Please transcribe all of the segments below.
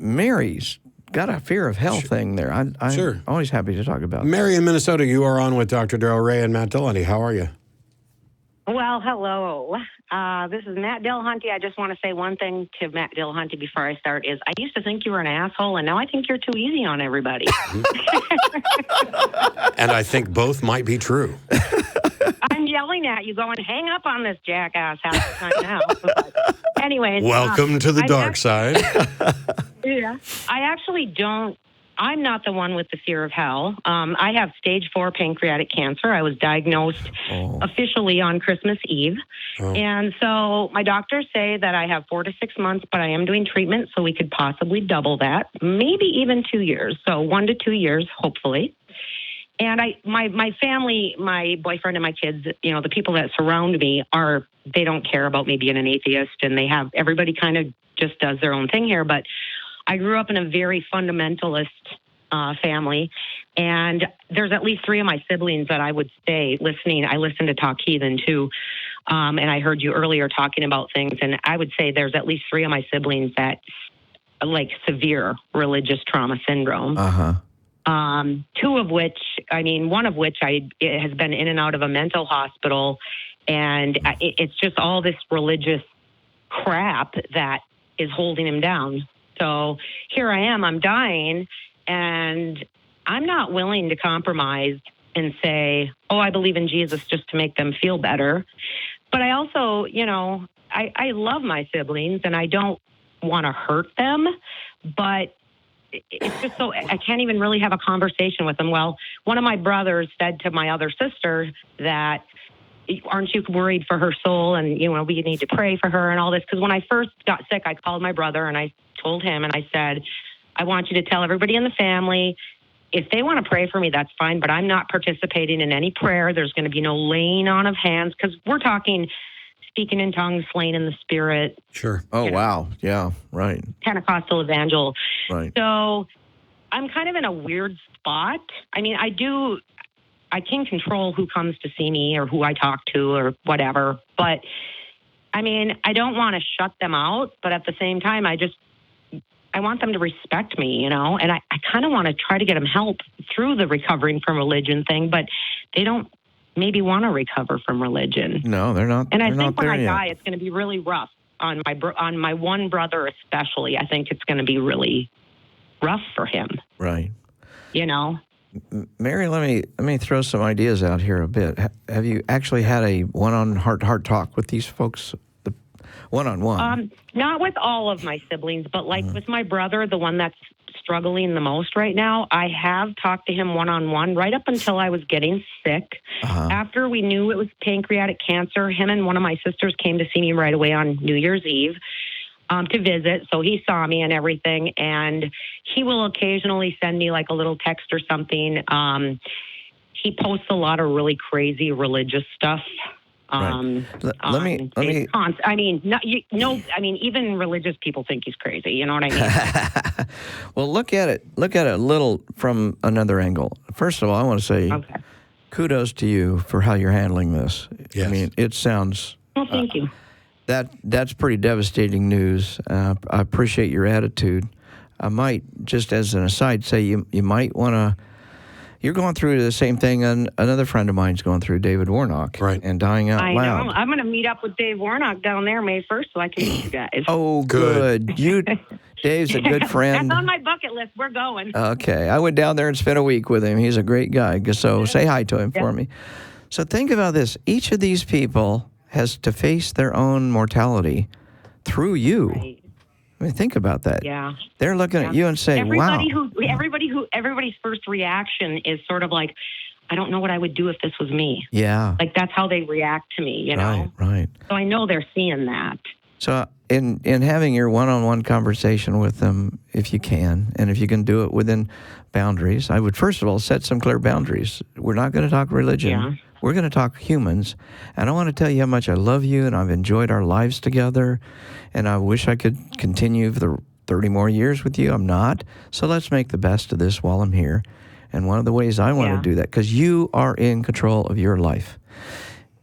Mary's got a fear of hell thing there. I'm always happy to talk about Mary in Minnesota, you are on with Dr. Darrel Ray and Matt Dillahunty. How are you? Well, hello. This is Matt Dillahunty. I just want to say one thing to Matt Dillahunty before I start is I used to think you were an asshole, and now I think you're too easy on everybody. And I think both might be true. I'm yelling at you going, hang up on this jackass half the time now. But anyways. Welcome to the dark side. Yeah. I actually don't. I'm not the one with the fear of hell. I have stage 4 pancreatic cancer. I was diagnosed officially on Christmas Eve. And so my doctors say that I have 4 to 6 months, but I am doing treatment, so we could possibly double that, maybe even 2 years. So 1 to 2 years, hopefully. And my family, my boyfriend and my kids, the people that surround me they don't care about me being an atheist, and everybody kind of just does their own thing here. But I grew up in a very fundamentalist family, and there's at least 3 of my siblings that I would say listening. I listen to Talk Heathen too, and I heard you earlier talking about things, and I would say there's at least 3 of my siblings that like severe religious trauma syndrome. 2 of which, one of which has been in and out of a mental hospital, and it's just all this religious crap that is holding him down. So here I am, I'm dying, and I'm not willing to compromise and say, I believe in Jesus just to make them feel better. But I also, I love my siblings, and I don't want to hurt them, but it's just so I can't even really have a conversation with them. Well, one of my brothers said to my other sister that, aren't you worried for her soul? And, we need to pray for her and all this. Because when I first got sick, I called my brother and I told him, and I said, I want you to tell everybody in the family, if they want to pray for me, that's fine, but I'm not participating in any prayer. There's going to be no laying on of hands, because we're talking speaking in tongues, slain in the spirit. Sure. Oh, wow. Yeah, right. Pentecostal evangel. Right. So I'm kind of in a weird spot. I can control who comes to see me or who I talk to or whatever. But, I don't want to shut them out. But at the same time, I want them to respect me, and I kind of want to try to get them help through the recovering from religion thing. But they don't maybe want to recover from religion. No, they're not. And I think when I die, it's going to be really rough on my one brother especially. I think it's going to be really rough for him. Right. Mary, let me throw some ideas out here a bit. Have you actually had a one-on heart talk with these folks, the one-on-one? Not with all of my siblings, but with my brother, the one that's struggling the most right now. I have talked to him one-on-one right up until I was getting sick. After we knew it was pancreatic cancer, him and one of my sisters came to see me right away on New Year's Eve. To visit. So he saw me and everything, and he will occasionally send me like a little text or something. He posts a lot of really crazy religious stuff. Right. Let me. Even religious people think he's crazy. You know what I mean? Well, look at it a little from another angle. First of all, I want to say kudos to you for how you're handling this. Yes. It sounds. Well, thank you. That's pretty devastating news. I appreciate your attitude. I might, just as an aside, say you might want to. You're going through the same thing another friend of mine's going through, David Warnock, right, and dying out loud. I know. I'm going to meet up with Dave Warnock down there May 1st, so I can meet you guys. Oh, good. Dave's a good friend. That's on my bucket list. We're going. Okay, I went down there and spent a week with him. He's a great guy. So say hi to him for me. So think about this. Each of these people has to face their own mortality through you. Right. Think about that. Yeah. They're looking at you and saying, wow. Everybody's first reaction is sort of like, I don't know what I would do if this was me. Yeah. Like that's how they react to me, know? Right. So I know they're seeing that. So in having your one-on-one conversation with them, if you can, and if you can do it within boundaries, I would first of all set some clear boundaries. We're not going to talk religion. Yeah. We're going to talk humans, and I want to tell you how much I love you, and I've enjoyed our lives together, and I wish I could continue for the 30 more years with you. I'm not, so let's make the best of this while I'm here. And one of the ways I want to do that, because you are in control of your life,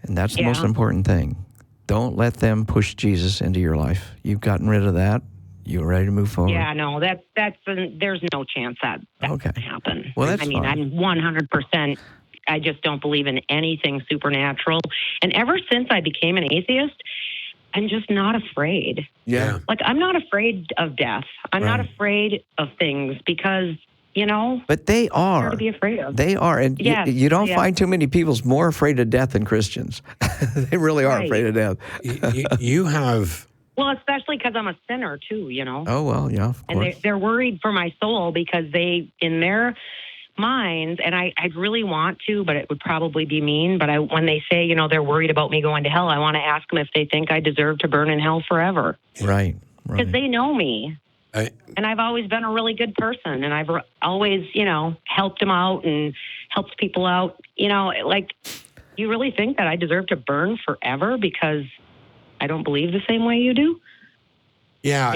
and that's the most important thing. Don't let them push Jesus into your life. You've gotten rid of that. You're ready to move forward? Yeah, no, there's no chance that Okay. can happen. Well, that's I mean, fine. I'm 100%. I just don't believe in anything supernatural. And ever since I became an atheist, I'm just not afraid. Yeah. Like, I'm not afraid of death. I'm not Right. afraid of things because, But they are. to be afraid of. They are. And Yes, you don't yes. find too many people's more afraid of death than Christians. They really are Right. afraid of death. You have... Well, especially because I'm a sinner, too, Oh, well, yeah, of And course. they're worried for my soul because they, in their minds, and I really want to, but it would probably be mean. But when they say, they're worried about me going to hell, I want to ask them if they think I deserve to burn in hell forever. Right. Because they know me. And I've always been a really good person. And I've always, helped them out and helped people out. You really think that I deserve to burn forever because I don't believe the same way you do? Yeah,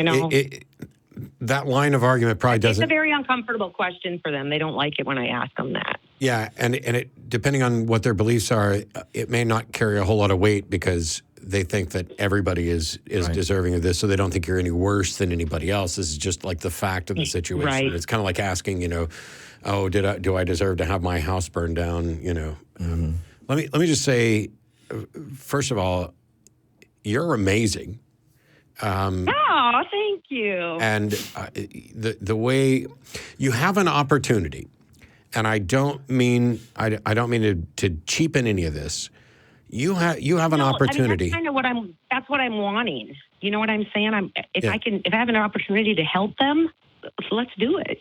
that line of argument probably doesn't... It's a very uncomfortable question for them. They don't like it when I ask them that. Yeah, and it, depending on what their beliefs are, it may not carry a whole lot of weight because they think that everybody is Right. deserving of this, so they don't think you're any worse than anybody else. This is just like the fact of the situation. Right. It's kind of like asking, oh, do I deserve to have my house burned down? Let me just say, first of all, you're amazing. Oh, thank you. And the way you have an opportunity, and I don't mean to cheapen any of this. You have an opportunity. I mean, that's what I'm wanting. You know what I'm saying? If I have an opportunity to help them, let's do it.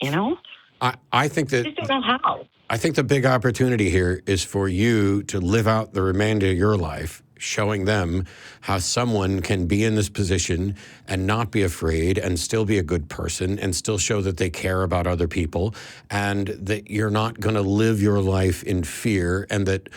I think that I just don't know how. I think the big opportunity here is for you to live out the remainder of your life showing them how someone can be in this position and not be afraid and still be a good person and still show that they care about other people and that you're not going to live your life in fear and that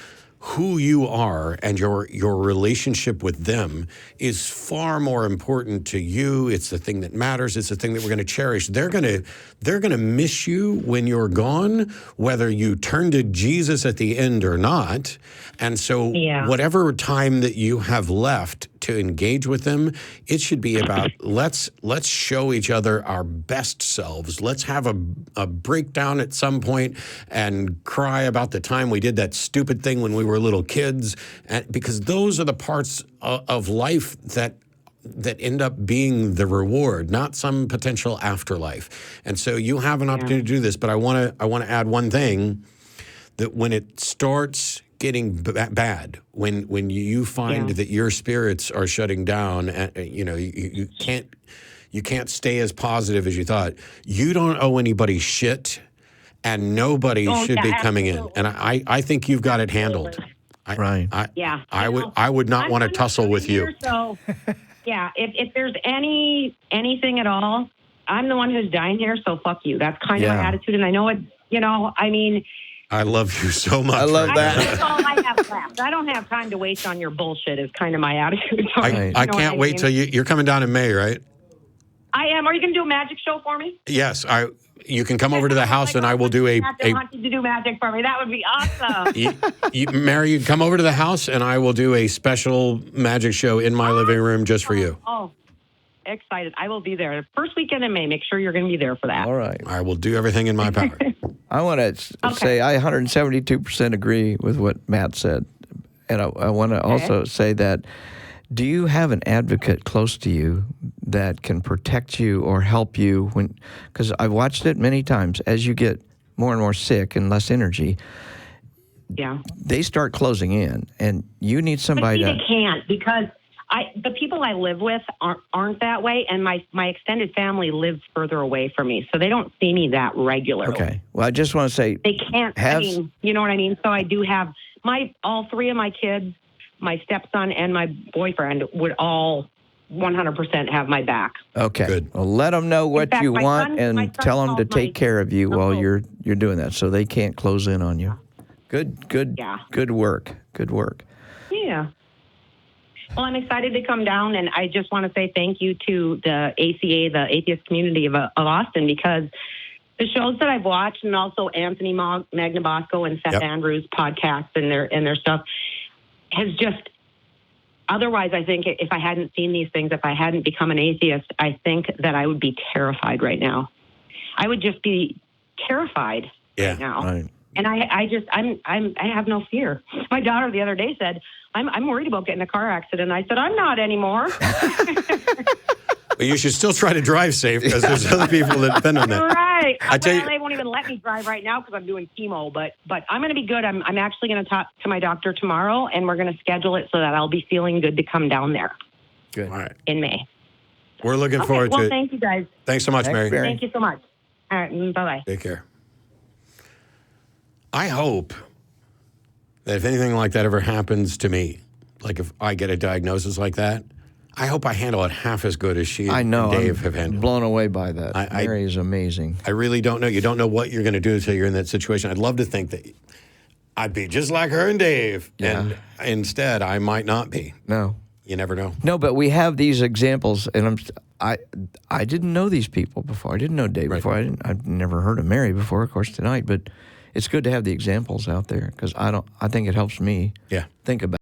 who you are and your relationship with them is far more important to you. It's the thing that matters. It's the thing that we're going to cherish. They're going to miss you when you're gone, whether you turn to Jesus at the end or not. And so whatever time that you have left to engage with them, it should be about let's show each other our best selves. Let's have a breakdown at some point and cry about the time we did that stupid thing when we were little kids, because those are the parts of life that end up being the reward, not some potential afterlife. And so you have an opportunity to do this, but I want to add one thing, that when it starts getting bad, when you find that your spirits are shutting down, and you can't stay as positive as you thought, you don't owe anybody shit. And nobody should be coming in. And I think you've got it handled. I would not want to tussle with you. So, if there's anything at all, I'm the one who's dying here, so fuck you. That's kind of my attitude. And I know it, I love you so much. I love that. That's all I have left. I don't have time to waste on your bullshit is kind of my attitude. I can't wait till you're coming down in May, right? I am. Are you going to do a magic show for me? Yes, you can come over to the house and I will do a want you to do magic for me. That would be awesome. Mary, you come over to the house and I will do a special magic show in my living room just for you. Oh, excited. I will be there. First weekend in May. Make sure you're going to be there for that. All right. I will do everything in my power. I want to say I 172% agree with what Matt said. And I want to also say that, do you have an advocate close to you that can protect you or help you because I've watched it many times, as you get more and more sick and less energy, they start closing in, and you need somebody they can't, because the people I live with aren't that way, and my extended family lives further away from me, so they don't see me that regularly. Okay. Well, I just want to say they can't. You know what I mean? So I do have all three of my kids, my stepson and my boyfriend would all 100% have my back. Okay. Good. Well, let them know what you want and tell them to take care of you while you're doing that, so they can't close in on you. Good work. Good work. Yeah. Well, I'm excited to come down, and I just want to say thank you to the ACA, the Atheist Community of Austin, because the shows that I've watched, and also Anthony Magnabosco and Seth Andrews' podcasts and their stuff, has just, otherwise, I think if I hadn't seen these things, if I hadn't become an atheist, I think that I would be terrified right now. I would just be terrified right now. Right. And I have no fear. My daughter the other day said, I'm worried about getting in a car accident. I said, I'm not anymore. But you should still try to drive safe because there's other people that depend on that. Right. They won't even let me drive right now because I'm doing chemo, but I'm going to be good. I'm actually going to talk to my doctor tomorrow, and we're going to schedule it so that I'll be feeling good to come down there. Good. All right. In May. We're looking forward to it. Thank you, guys. Thanks so much, Mary. Thank you so much. All right. Bye-bye. Take care. I hope that if anything like that ever happens to me, like if I get a diagnosis like that, I hope I handle it half as good as she and Dave have handled it. Blown away by that. Mary is amazing. I really don't know. You don't know what you're going to do until you're in that situation. I'd love to think that I'd be just like her and Dave. Yeah. And instead, I might not be. No. You never know. No, but we have these examples, and I didn't know these people before. I didn't know Dave before. I've never heard of Mary before, of course, tonight. But it's good to have the examples out there because I think it helps me think about